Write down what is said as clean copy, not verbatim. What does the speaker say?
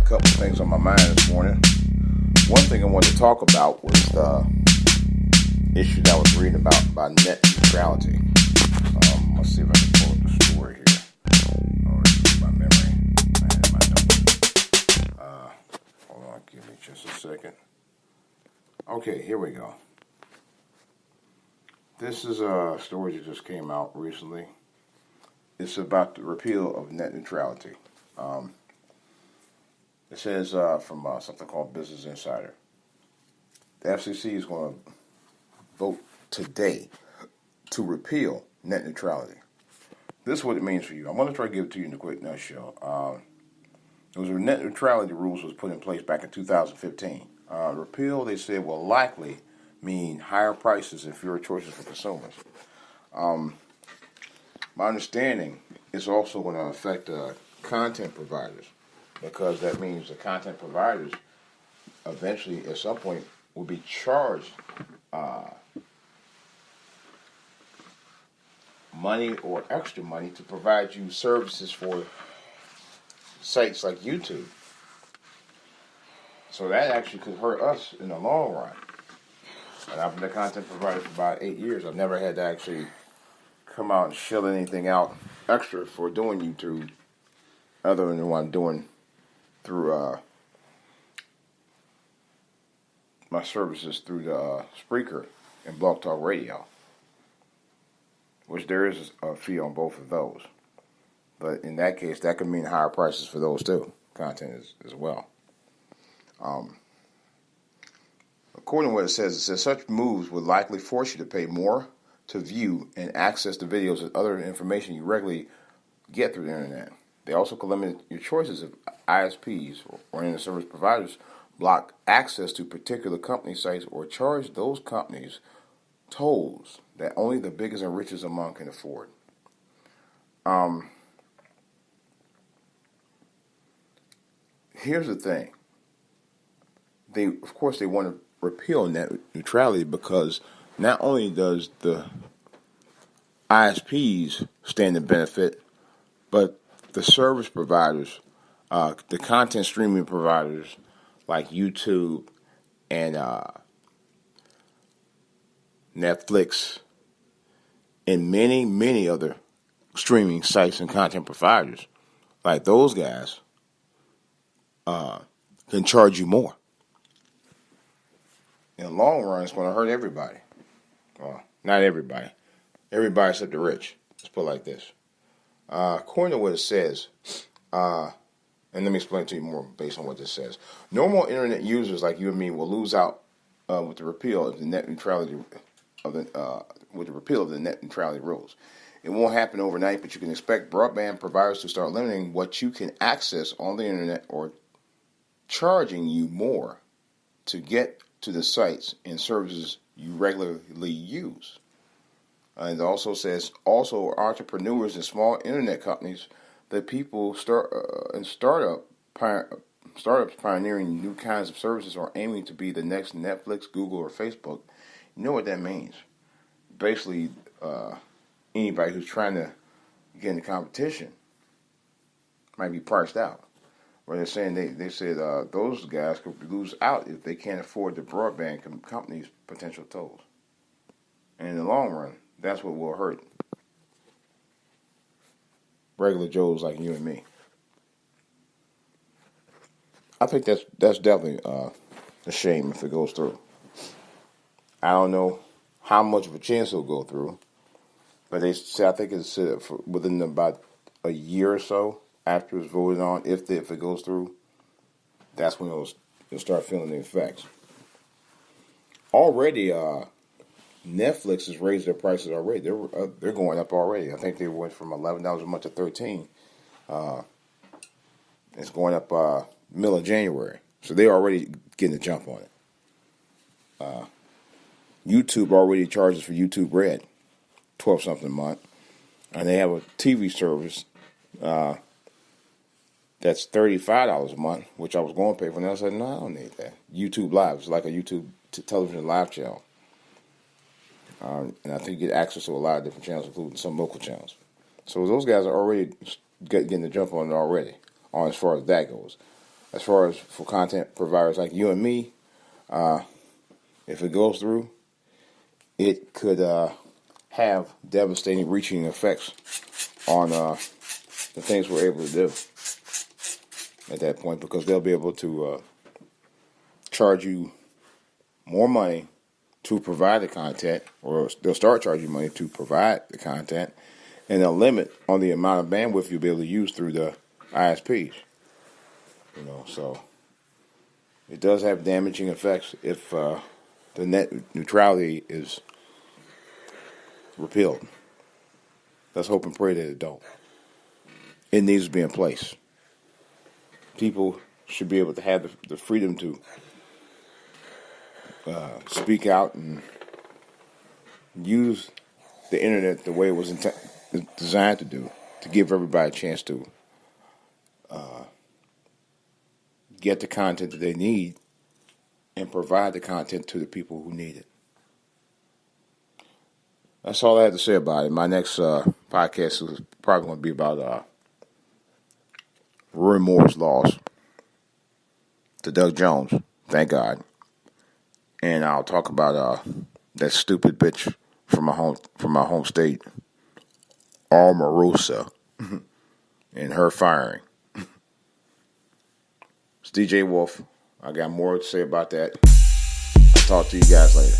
couple of things on my mind this morning. One thing I wanted to talk about was the issue that I was reading about net neutrality. Let's see if I can pull up the story here. Or my memory. I had my notes. Hold on, give me just a second. Okay, here we go. This is a story that just came out recently. It's about the repeal of net neutrality. It says from something called Business Insider. The FCC is going to vote today to repeal net neutrality. This is what it means for you. I'm going to try to give it to you in a quick nutshell. It was net neutrality rules was put in place back in 2015. Repeal, they said, will likely mean higher prices and fewer choices for consumers. My understanding is also going to affect content providers, because that means the content providers eventually, at some point, will be charged money or extra money to provide you services for sites like YouTube. So that actually could hurt us in the long run. And I've been a content provider for about 8 years. I've never had to actually come out and shell anything out extra for doing YouTube, other than what I'm doing through my services through the Spreaker and Blog Talk Radio, which there is a fee on both of those. But in that case, that could mean higher prices for those too, content as well. According to what it says such moves would likely force you to pay more to view and access the videos and other information you regularly get through the internet. They also could limit your choices if ISPs or internet service providers block access to particular company sites or charge those companies tolls that only the biggest and richest among can afford. Here's the thing. Of course, they want to repeal net neutrality because not only does the ISPs stand to benefit, but the service providers, the content streaming providers like YouTube and Netflix and many, many other streaming sites and content providers, like those guys, can charge you more. In the long run, it's going to hurt everybody. Well, not everybody. Everybody except the rich. Let's put it like this. According to what it says, and let me explain to you more based on what this says. Normal internet users like you and me will lose out with the repeal of the net neutrality with the repeal of the net neutrality rules. It won't happen overnight, but you can expect broadband providers to start limiting what you can access on the internet or charging you more to get to the sites and services you regularly use. And it also says entrepreneurs and small internet companies, that people startups pioneering new kinds of services are aiming to be the next Netflix, Google, or Facebook. You know what that means? Basically, anybody who's trying to get into competition might be priced out. Where they're saying they said those guys could lose out if they can't afford the broadband company's potential tolls. And in the long run, that's what will hurt regular Joes like you and me. I think that's definitely a shame if it goes through. I don't know how much of a chance it'll go through, but they say I think it's within about a year or so after it's voted on, if it goes through, that's when you'll start feeling the effects. Already, Netflix has raised their prices already. They're going up already. I think they went from $11 a month to $13. It's going up middle of January, so they're already getting a jump on it. YouTube already charges for YouTube Red, $12 something a month, and they have a TV service that's $35 a month, which I was going to pay for, and I said, no, I don't need that. YouTube Live is like a YouTube television live channel. And I think you get access to a lot of different channels, including some local channels. So those guys are already getting the jump on it already, on as far as that goes. as far as for content providers like you and me, if it goes through, it could have devastating reaching effects on the things we're able to do at that point, because they'll be able to charge you more money to provide the content, or they'll start charging money to provide the content, and they'll limit on the amount of bandwidth you'll be able to use through the ISPs. So it does have damaging effects if the net neutrality is repealed. Let's hope and pray that it don't. It needs to be in place. People should be able to have the freedom to speak out and use the internet the way it was designed to do, to give everybody a chance to get the content that they need and provide the content to the people who need it. That's all I have to say about it. My next podcast is probably going to be about Roy Moore's loss to Doug Jones. Thank God. And I'll talk about that stupid bitch from my home state, Omarosa, and her firing. It's DJ Wolf. I got more to say about that. I'll talk to you guys later.